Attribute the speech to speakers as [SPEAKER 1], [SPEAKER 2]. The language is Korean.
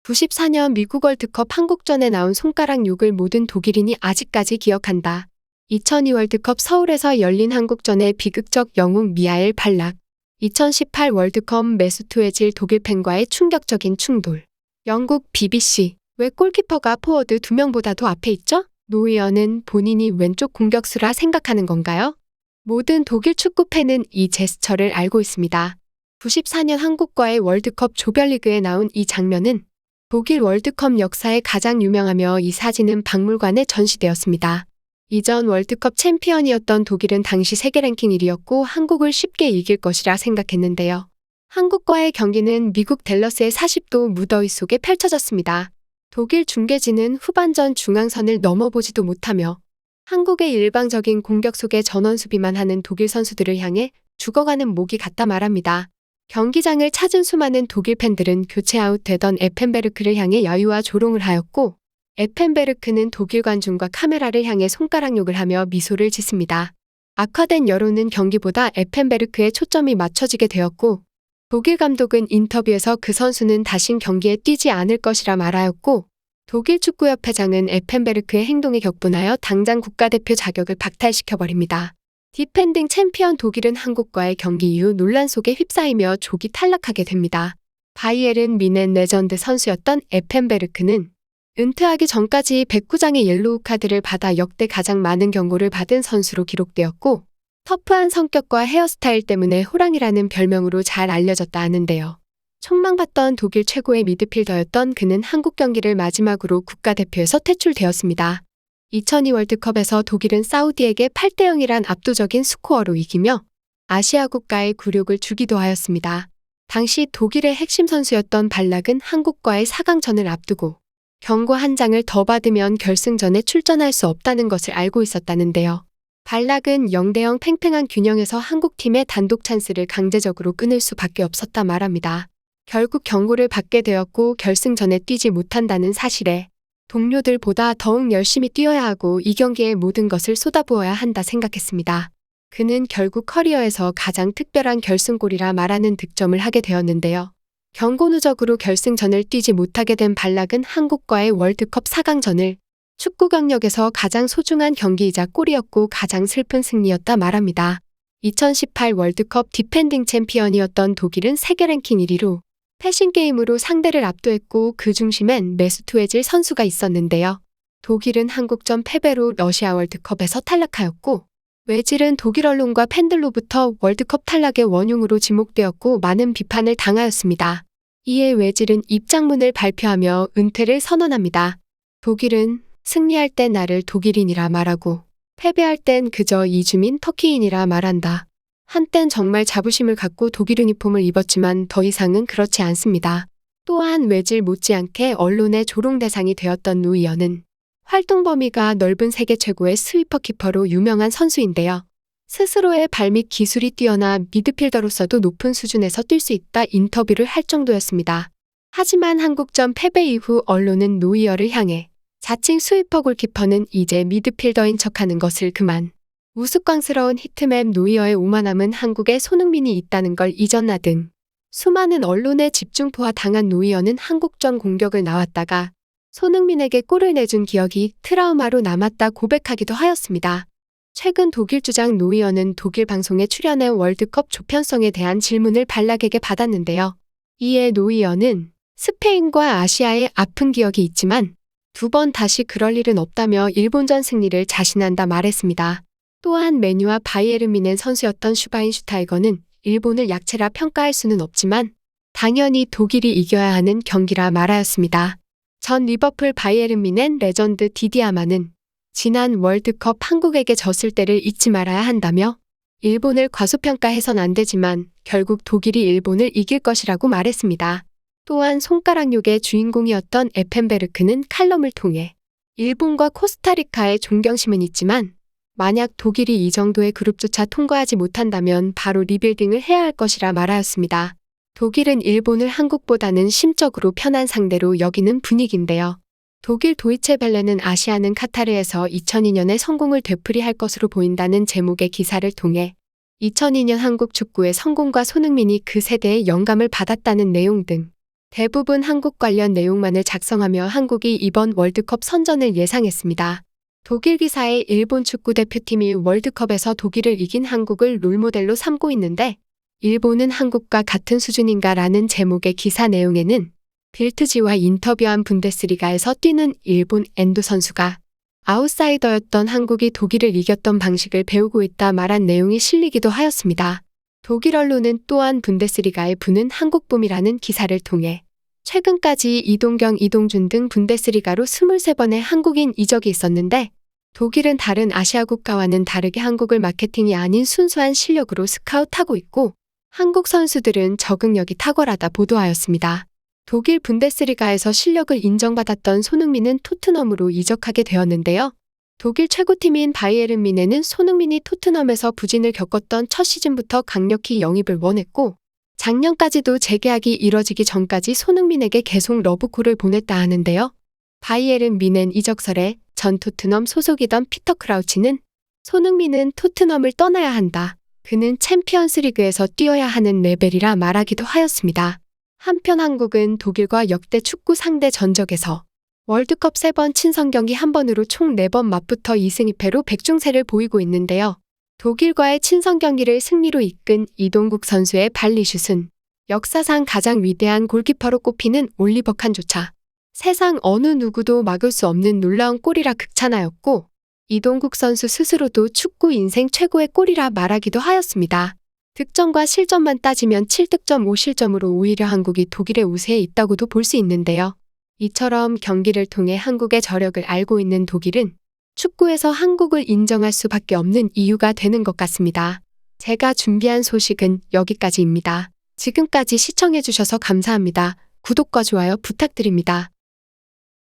[SPEAKER 1] 94년 미국 월드컵 한국전에 나온 손가락 욕을 모든 독일인이 아직까지 기억한다. 2002 월드컵 서울에서 열린 한국전의 비극적 영웅 미하엘 발락. 2018 월드컵 메스투 özil 독일 팬과의 충격적인 충돌. 영국 BBC. 왜 골키퍼가 포워드 2명보다도 앞에 있죠? 노이어는 본인이 왼쪽 공격수라 생각하는 건가요? 모든 독일 축구 팬은 이 제스처를 알고 있습니다. 94년 한국과의 월드컵 조별리그에 나온 이 장면은 독일 월드컵 역사에 가장 유명하며 이 사진은 박물관에 전시되었습니다. 이전 월드컵 챔피언이었던 독일은 당시 세계 랭킹 1위였고 한국을 쉽게 이길 것이라 생각했는데요. 한국과의 경기는 미국 댈러스의 40도 무더위 속에 펼쳐졌습니다. 독일 중계진은 후반전 중앙선을 넘어보지도 못하며 한국의 일방적인 공격 속에 전원 수비만 하는 독일 선수들을 향해 죽어가는 모기 같다 말합니다. 경기장을 찾은 수많은 독일 팬들은 교체 아웃되던 에펜베르크를 향해 야유와 조롱을 하였고 에펜베르크는 독일 관중과 카메라를 향해 손가락 욕을 하며 미소를 짓습니다. 악화된 여론은 경기보다 에펜베르크에 초점이 맞춰지게 되었고 독일 감독은 인터뷰에서 그 선수는 다신 경기에 뛰지 않을 것이라 말하였고 독일 축구협회장은 에펜베르크의 행동에 격분하여 당장 국가대표 자격을 박탈시켜버립니다. 디펜딩 챔피언 독일은 한국과의 경기 이후 논란 속에 휩싸이며 조기 탈락하게 됩니다. 바이에른 뮌헨 레전드 선수였던 에펜베르크는 은퇴하기 전까지 109장의 옐로우 카드를 받아 역대 가장 많은 경고를 받은 선수로 기록되었고 터프한 성격과 헤어스타일 때문에 호랑이라는 별명으로 잘 알려졌다 하는데요. 촉망받던 독일 최고의 미드필더였던 그는 한국 경기를 마지막으로 국가대표에서 퇴출되었습니다. 2002 월드컵에서 독일은 사우디에게 8대0이란 압도적인 스코어로 이기며 아시아 국가의 굴욕을 주기도 하였습니다. 당시 독일의 핵심 선수였던 발락은 한국과의 4강전을 앞두고 경고 한 장을 더 받으면 결승전에 출전할 수 없다는 것을 알고 있었다는데요. 발락은 0대0 팽팽한 균형에서 한국팀의 단독 찬스를 강제적으로 끊을 수밖에 없었다 말합니다. 결국 경고를 받게 되었고 결승전에 뛰지 못한다는 사실에 동료들보다 더욱 열심히 뛰어야 하고 이 경기에 모든 것을 쏟아부어야 한다 생각했습니다. 그는 결국 커리어에서 가장 특별한 결승골이라 말하는 득점을 하게 되었는데요. 경고 누적으로 결승전을 뛰지 못하게 된 발락은 한국과의 월드컵 4강전을 축구 경력에서 가장 소중한 경기이자 골이었고 가장 슬픈 승리였다 말합니다. 2018 월드컵 디펜딩 챔피언이었던 독일은 세계 랭킹 1위로 패싱게임으로 상대를 압도했고 그 중심엔 메스투 özil 선수가 있었는데요. 독일은 한국전 패배로 러시아 월드컵에서 탈락하였고 özil은 독일 언론과 팬들로부터 월드컵 탈락의 원흉으로 지목되었고 많은 비판을 당하였습니다. 이에 özil은 입장문을 발표하며 은퇴를 선언합니다. 독일은 승리할 땐 나를 독일인이라 말하고 패배할 땐 그저 이주민 터키인이라 말한다. 한땐 정말 자부심을 갖고 독일 유니폼을 입었지만 더 이상은 그렇지 않습니다. 또한 özil 못지않게 언론의 조롱 대상이 되었던 노이어는 활동 범위가 넓은 세계 최고의 스위퍼 키퍼로 유명한 선수인데요. 스스로의 발밑 기술이 뛰어나 미드필더로서도 높은 수준에서 뛸 수 있다 인터뷰를 할 정도였습니다. 하지만 한국전 패배 이후 언론은 노이어를 향해 자칭 스위퍼 골키퍼는 이제 미드필더인 척하는 것을 그만. 우스꽝스러운 히트맵 노이어의 오만함은 한국에 손흥민이 있다는 걸 잊었나 등 수많은 언론의 집중포화 당한 노이어는 한국전 공격을 나왔다가 손흥민에게 골을 내준 기억이 트라우마로 남았다 고백하기도 하였습니다. 최근 독일 주장 노이어는 독일 방송에 출연해 월드컵 조편성에 대한 질문을 발락에게 받았는데요. 이에 노이어는 스페인과 아시아의 아픈 기억이 있지만 2번 다시 그럴 일은 없다며 일본전 승리를 자신한다 말했습니다. 또한 메뉴와 바이에른 뮌헨 선수였던 슈바인슈타이거는 일본을 약체라 평가할 수는 없지만 당연히 독일이 이겨야 하는 경기라 말하였습니다. 전 리버풀 바이에른 뮌헨 레전드 디디아마는 지난 월드컵 한국에게 졌을 때를 잊지 말아야 한다며 일본을 과소평가해선 안 되지만 결국 독일이 일본을 이길 것이라고 말했습니다. 또한 손가락 욕의 주인공이었던 에펜베르크는 칼럼을 통해 일본과 코스타리카의 존경심은 있지만 만약 독일이 이 정도의 그룹조차 통과하지 못한다면 바로 리빌딩을 해야 할 것이라 말하였습니다. 독일은 일본을 한국보다는 심적으로 편한 상대로 여기는 분위기인데요. 독일 도이체 벨레는 아시아는 카타르에서 2002년에 성공을 되풀이할 것으로 보인다는 제목의 기사를 통해 2002년 한국 축구의 성공과 손흥민이 그 세대의 영감을 받았다는 내용 등 대부분 한국 관련 내용만을 작성하며 한국이 이번 월드컵 선전을 예상했습니다. 독일 기사에 일본 축구 대표팀이 월드컵에서 독일을 이긴 한국을 롤모델로 삼고 있는데 일본은 한국과 같은 수준인가라는 제목의 기사 내용에는 빌트지와 인터뷰한 분데스리가에서 뛰는 일본 엔도 선수가 아웃사이더였던 한국이 독일을 이겼던 방식을 배우고 있다 말한 내용이 실리기도 하였습니다. 독일 언론은 또한 분데스리가에 부는 한국붐이라는 기사를 통해 최근까지 이동경, 이동준 등 분데스리가로 23번의 한국인 이적이 있었는데 독일은 다른 아시아 국가와는 다르게 한국을 마케팅이 아닌 순수한 실력으로 스카웃하고 있고 한국 선수들은 적응력이 탁월하다 보도하였습니다. 독일 분데스리가에서 실력을 인정받았던 손흥민은 토트넘으로 이적하게 되었는데요. 독일 최고팀인 바이에른 뮌헨은 손흥민이 토트넘에서 부진을 겪었던 첫 시즌부터 강력히 영입을 원했고 작년까지도 재계약이 이뤄지기 전까지 손흥민에게 계속 러브콜을 보냈다 하는데요. 바이에른 뮌헨 이적설에 전 토트넘 소속이던 피터 크라우치는 손흥민은 토트넘을 떠나야 한다. 그는 챔피언스리그에서 뛰어야 하는 레벨이라 말하기도 하였습니다. 한편 한국은 독일과 역대 축구 상대 전적에서 월드컵 3번 친선 경기 1번으로 총 4번 맞붙어 2승 2패로 백중세를 보이고 있는데요. 독일과의 친선 경기를 승리로 이끈 이동국 선수의 발리슛은 역사상 가장 위대한 골키퍼로 꼽히는 올리버 칸조차 세상 어느 누구도 막을 수 없는 놀라운 골이라 극찬하였고 이동국 선수 스스로도 축구 인생 최고의 골이라 말하기도 하였습니다. 득점과 실점만 따지면 7득점 5실점으로 오히려 한국이 독일의 우세에 있다고도 볼 수 있는데요. 이처럼 경기를 통해 한국의 저력을 알고 있는 독일은 축구에서 한국을 인정할 수밖에 없는 이유가 되는 것 같습니다. 제가 준비한 소식은 여기까지입니다. 지금까지 시청해주셔서 감사합니다. 구독과 좋아요 부탁드립니다.